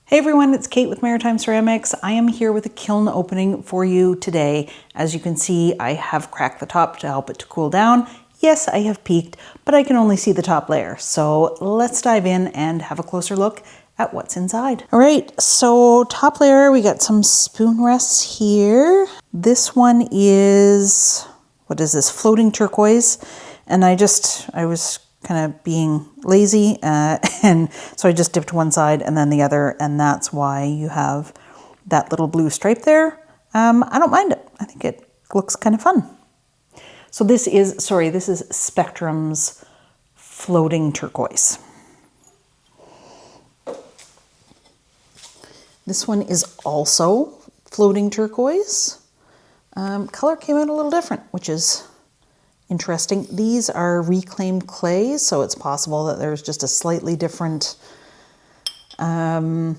Hey everyone, it's Kate with Maritime Ceramics. I am here with a kiln opening for you today. As you can see, I have cracked the top to help it to cool down. Yes, I have peeked, but I can only see the top layer. So let's dive in and have a closer look at what's inside. All right, so top layer, we got some spoon rests here. This one is, what is this, floating turquoise. And I was kind of being lazy, and so I just dipped one side and then the other, and that's why you have that little blue stripe there. I don't mind it. I think it looks kind of fun. So this is Spectrum's floating turquoise. This one is also floating turquoise. Color came out a little different, which is interesting. These are reclaimed clay, so it's possible that there's just a slightly different kind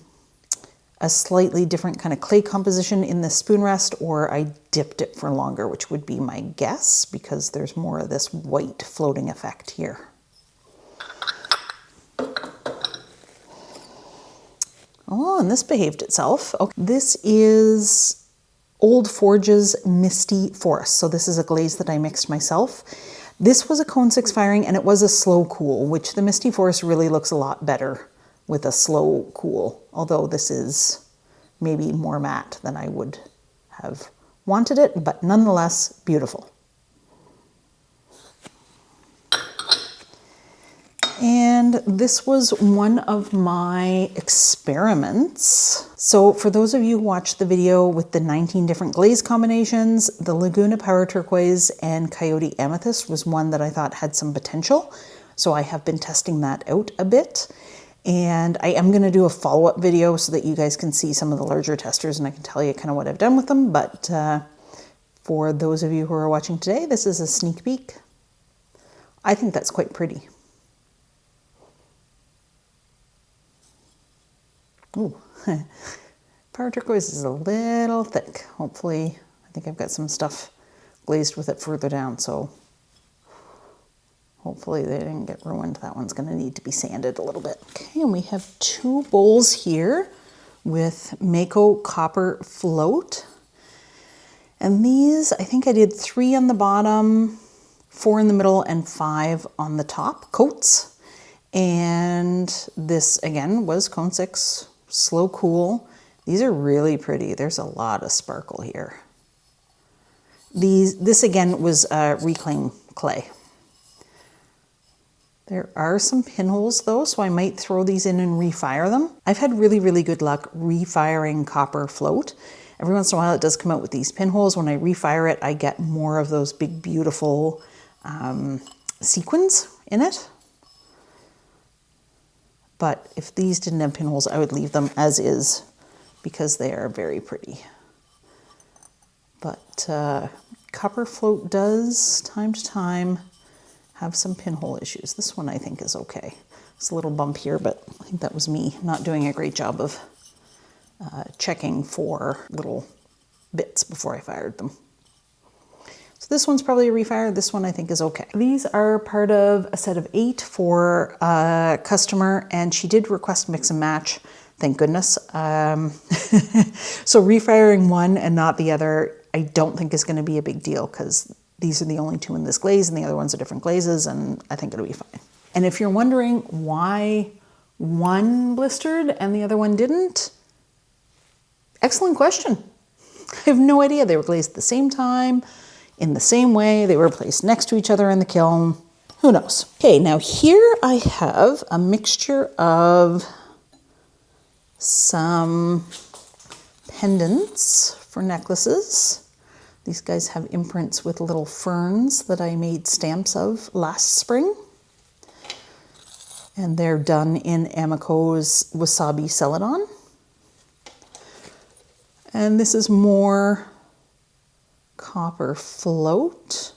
of clay composition in the spoon rest, or I dipped it for longer, which would be my guess, because there's more of this white floating effect here. Oh, and this behaved itself. Okay. This is Old Forge's Misty Forest. So this is a glaze that I mixed myself. This was a cone 6 firing and it was a slow cool, which the Misty Forest really looks a lot better with a slow cool. Although this is maybe more matte than I would have wanted it, but nonetheless beautiful. And this was one of my experiments. So for those of you who watched the video with the 19 different glaze combinations, the Laguna Power Turquoise and Coyote Amethyst was one that I thought had some potential. So I have been testing that out a bit. And I am going to do a follow-up video so that you guys can see some of the larger testers and I can tell you kind of what I've done with them. But for those of you who are watching today, this is a sneak peek. I think that's quite pretty. Ooh, Power Turquoise is a little thick. Hopefully, I think I've got some stuff glazed with it further down, so hopefully they didn't get ruined. That one's going to need to be sanded a little bit. Okay, and we have 2 bowls here with Mayco Copper Float. And these, I think I did 3 on the bottom, 4 in the middle, and 5 on the top coats. And this, again, was cone 6. Slow cool. These are really pretty. There's a lot of sparkle here. This again was reclaimed clay. There are some pinholes though, so I might throw these in and refire them. I've had really, really good luck refiring copper float. Every once in a while it does come out with these pinholes. When I refire it, I get more of those big, beautiful sequins in it. But if these didn't have pinholes, I would leave them as is because they are very pretty. But copper float does, time to time, have some pinhole issues. This one I think is okay. It's a little bump here, but I think that was me not doing a great job of checking for little bits before I fired them. So this one's probably a refire. This one I think is okay. These are part of a set of 8 for a customer, and she did request mix and match. Thank goodness. So refiring one and not the other, I don't think is going to be a big deal because these are the only 2 in this glaze and the other ones are different glazes, and I think it'll be fine. And if you're wondering why one blistered and the other one didn't, excellent question. I have no idea. They were glazed at the same time, in the same way. They were placed next to each other in the kiln. Who knows? Okay, now here I have a mixture of some pendants for necklaces. These guys have imprints with little ferns that I made stamps of last spring. And they're done in Amaco's Wasabi Celadon. And this is more copper float.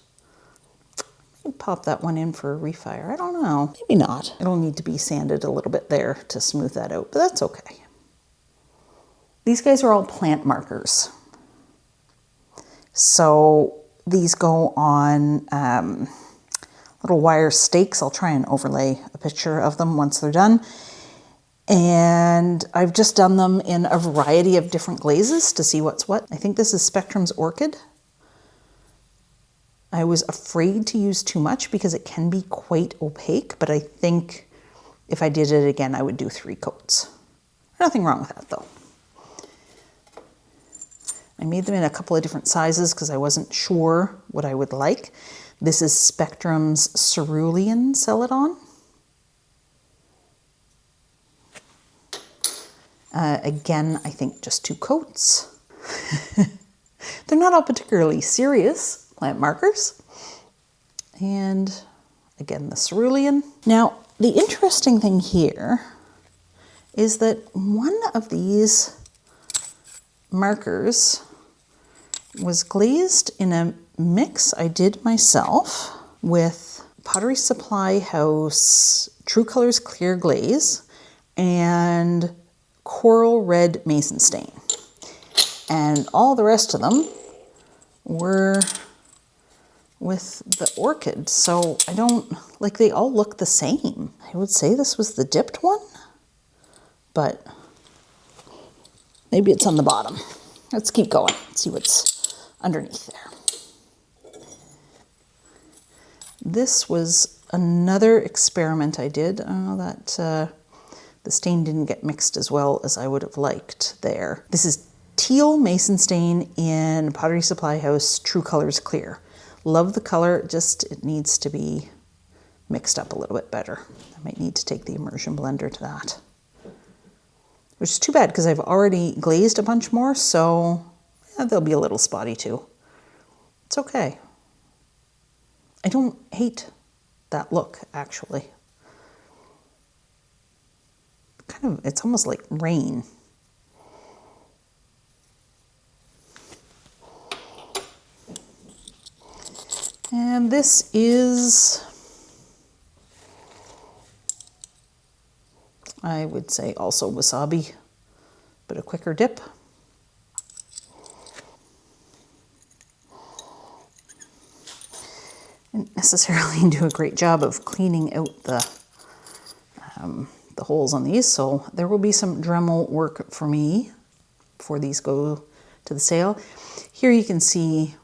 Maybe pop that one in for a refire. I don't know. Maybe not. It'll need to be sanded a little bit there to smooth that out, but that's okay. These guys are all plant markers. So these go on little wire stakes. I'll try and overlay a picture of them once they're done. And I've just done them in a variety of different glazes to see what's what. I think this is Spectrum's Orchid. I was afraid to use too much because it can be quite opaque, but I think if I did it again, I would do 3 coats. Nothing wrong with that though. I made them in a couple of different sizes because I wasn't sure what I would like. This is Spectrum's Cerulean Celadon. Again, I think just 2 coats. They're not all particularly serious plant markers. And again, the cerulean. Now, the interesting thing here is that one of these markers was glazed in a mix I did myself with Pottery Supply House True Colors Clear Glaze and Coral Red Mason Stain. And all the rest of them were with the orchid. So I don't, like, they all look the same. I would say this was the dipped one, but maybe it's on the bottom. Let's keep going, see what's underneath there. This was another experiment I did. I don't know that the stain didn't get mixed as well as I would have liked there. This is Teal Mason Stain in Pottery Supply House True Colors Clear. Love the color, just it needs to be mixed up a little bit better. I might need to take the immersion blender to that. Which is too bad because I've already glazed a bunch more, so yeah, they'll be a little spotty too. It's okay. I don't hate that look, actually. Kind of, it's almost like rain. And this is, I would say also wasabi, but a quicker dip. Didn't necessarily do a great job of cleaning out the holes on these, so there will be some Dremel work for me before these go to the sale. Here you can see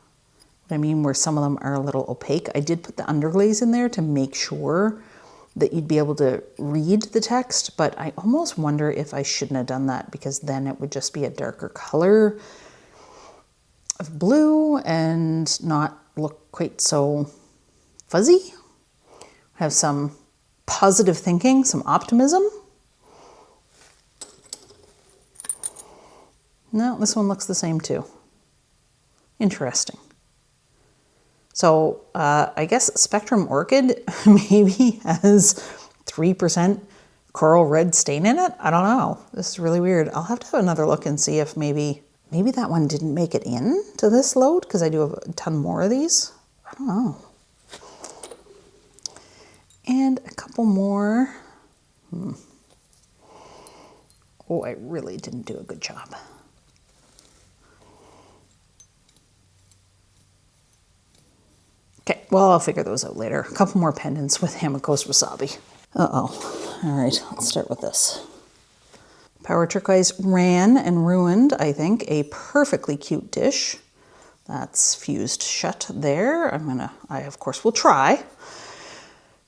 what I mean, where some of them are a little opaque. I did put the underglaze in there to make sure that you'd be able to read the text, but I almost wonder if I shouldn't have done that because then it would just be a darker color of blue and not look quite so fuzzy. Have some positive thinking, some optimism. No, this one looks the same too. Interesting. So I guess Spectrum Orchid maybe has 3% coral red stain in it. I don't know. This is really weird. I'll have to have another look and see if maybe that one didn't make it in to this load because I do have a ton more of these. I don't know. And a couple more. Oh, I really didn't do a good job. Okay, well, I'll figure those out later. A couple more pendants with Amaco Wasabi. Uh-oh. All right, let's start with this. Power Turquoise ran and ruined, I think, a perfectly cute dish. That's fused shut there. I of course will try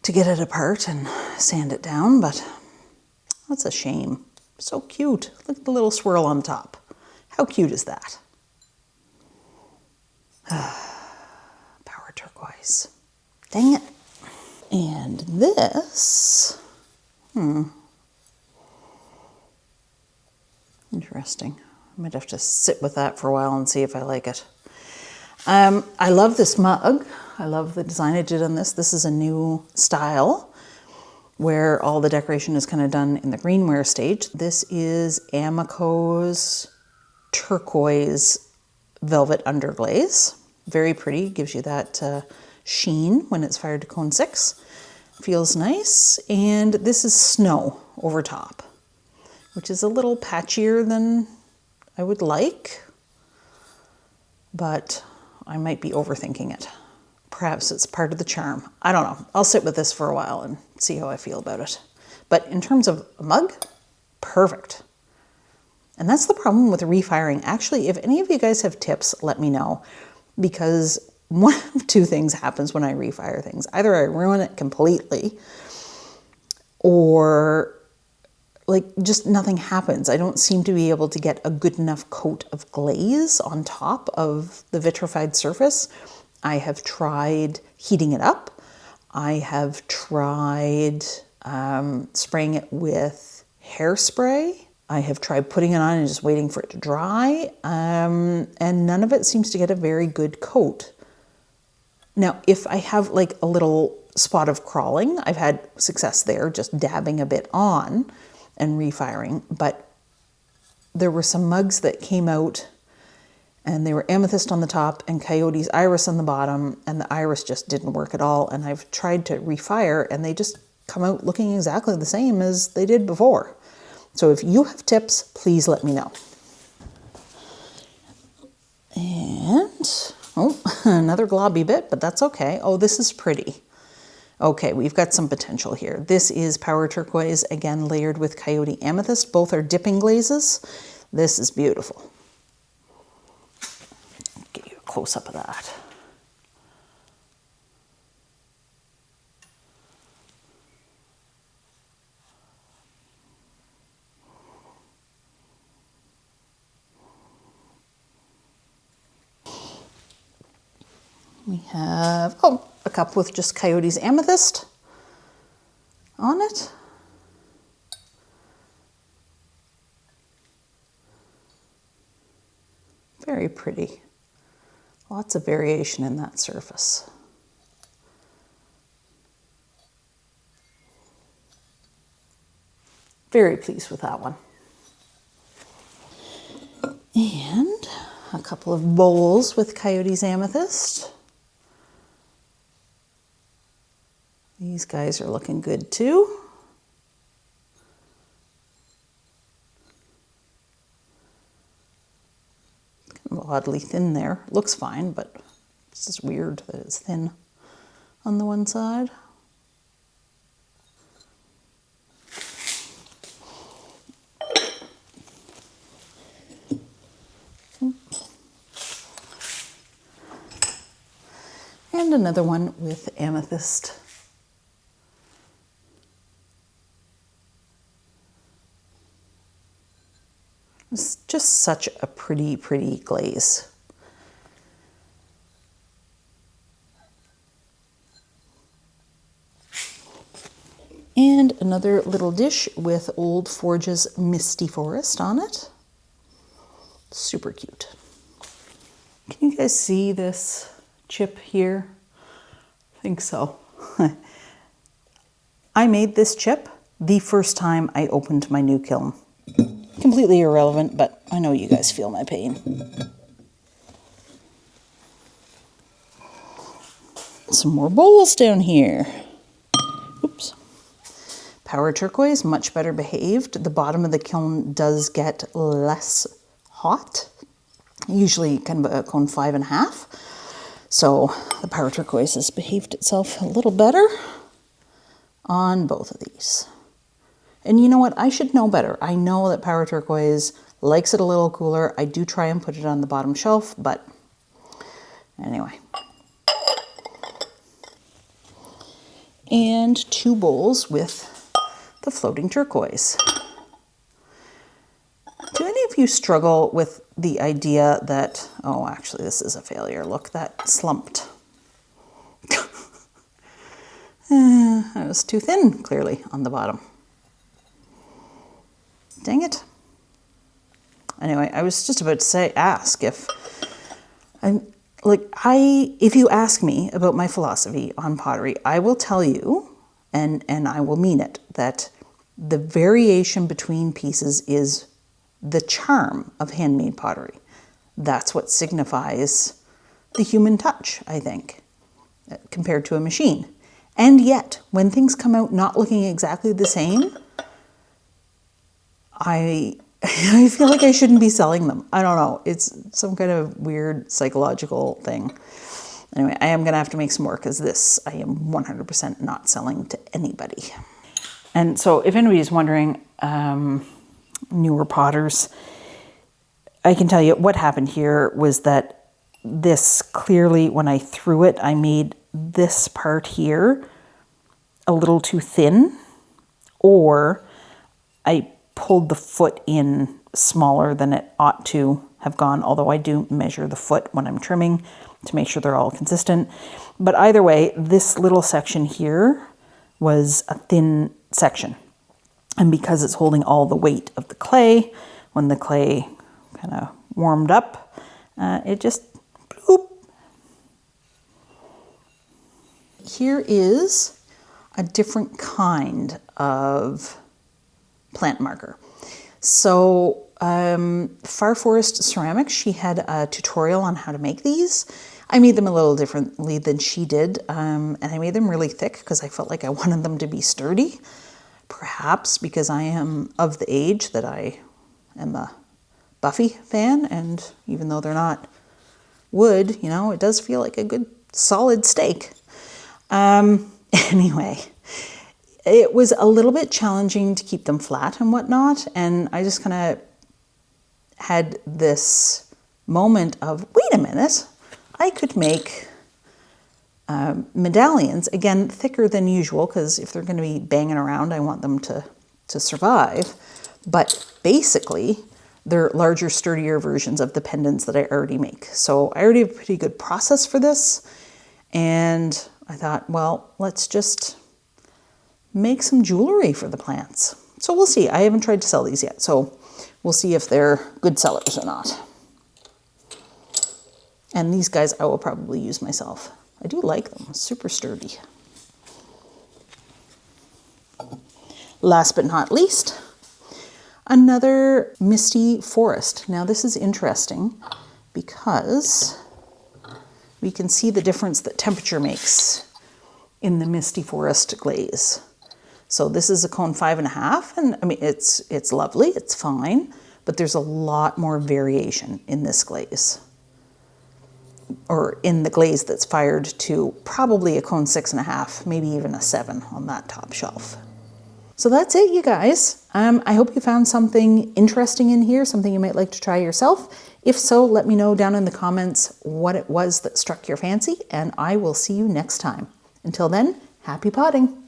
to get it apart and sand it down, but that's a shame. So cute. Look at the little swirl on top. How cute is that? Power Turquoise. Dang it. And this, interesting. I might have to sit with that for a while and see if I like it. I love this mug. I love the design I did on this. This is a new style where all the decoration is kind of done in the greenware stage. This is Amaco's Turquoise Velvet Underglaze. Very pretty, gives you that sheen when it's fired to cone 6. Feels nice. And this is Snow over top, which is a little patchier than I would like, but I might be overthinking it. Perhaps it's part of the charm. I don't know. I'll sit with this for a while and see how I feel about it. But in terms of a mug, perfect. And that's the problem with refiring. Actually, if any of you guys have tips, let me know, because one of two things happens when I refire things. Either I ruin it completely, or like just nothing happens. I don't seem to be able to get a good enough coat of glaze on top of the vitrified surface. I have tried heating it up. I have tried spraying it with hairspray. I have tried putting it on and just waiting for it to dry. And none of it seems to get a very good coat. Now, if I have like a little spot of crawling, I've had success there, just dabbing a bit on and refiring. But there were some mugs that came out and they were amethyst on the top and Coyote's iris on the bottom, and the iris just didn't work at all. And I've tried to refire and they just come out looking exactly the same as they did before. So if you have tips, please let me know. And, oh, another globby bit, but that's okay. Oh, this is pretty. Okay, we've got some potential here. This is Power Turquoise, again layered with Coyote Amethyst. Both are dipping glazes. This is beautiful. Get you a close-up of that. We have, a cup with just Coyote's Amethyst on it. Very pretty. Lots of variation in that surface. Very pleased with that one. And a couple of bowls with Coyote's Amethyst. These guys are looking good too. Kind of oddly thin there. Looks fine, but it's just weird that it's thin on the one side. And another one with amethyst. It's just such a pretty, pretty glaze. And another little dish with Old Forge's Misty Forest on it. Super cute. Can you guys see this chip here? I think so. I made this chip the first time I opened my new kiln. Completely irrelevant, but I know you guys feel my pain. Some more bowls down here. Oops. Power Turquoise, much better behaved. The bottom of the kiln does get less hot. Usually kind of a cone 5.5. So the Power Turquoise has behaved itself a little better on both of these. And you know what? I should know better. I know that Power Turquoise likes it a little cooler. I do try and put it on the bottom shelf, but anyway. And 2 bowls with the floating turquoise. Do any of you struggle with the idea that, oh, actually this is a failure. Look, that slumped. That was too thin, clearly, on the bottom. Dang it. Anyway, I was just about to ask if if you ask me about my philosophy on pottery, I will tell you, and I will mean it, that the variation between pieces is the charm of handmade pottery. That's what signifies the human touch, I think, compared to a machine. And yet, when things come out not looking exactly the same, I feel like I shouldn't be selling them. I don't know. It's some kind of weird psychological thing. Anyway, I am going to have to make some more because this I am 100% not selling to anybody. And so if anybody's wondering, newer potters. I can tell you what happened here was that this clearly, when I threw it, I made this part here a little too thin, or I pulled the foot in smaller than it ought to have gone, although I do measure the foot when I'm trimming to make sure they're all consistent. But either way, this little section here was a thin section. And because it's holding all the weight of the clay, when the clay kind of warmed up, it just bloop. Here is a different kind of plant marker. So Far Forest Ceramics, she had a tutorial on how to make these. I made them a little differently than she did, and I made them really thick because I felt like I wanted them to be sturdy. Perhaps because I am of the age that I am a Buffy fan, and even though they're not wood, you know, it does feel like a good solid steak. Anyway, it was a little bit challenging to keep them flat and whatnot, and I just kind of had this moment of, wait a minute, I could make medallions, again, thicker than usual, because if they're going to be banging around, I want them to survive. But basically, they're larger, sturdier versions of the pendants that I already make. So I already have a pretty good process for this. And I thought, well, let's just make some jewelry for the plants. So we'll see. I haven't tried to sell these yet. So we'll see if they're good sellers or not. And these guys I will probably use myself. I do like them, super sturdy. Last but not least, another misty forest. Now this is interesting because we can see the difference that temperature makes in the misty forest glaze. So this is a cone 5.5, and I mean, it's lovely, it's fine, but there's a lot more variation in this glaze, or in the glaze that's fired to probably a cone 6.5, maybe even a 7 on that top shelf. So that's it, you guys. I hope you found something interesting in here, something you might like to try yourself. If so, let me know down in the comments what it was that struck your fancy, and I will see you next time. Until then, happy potting.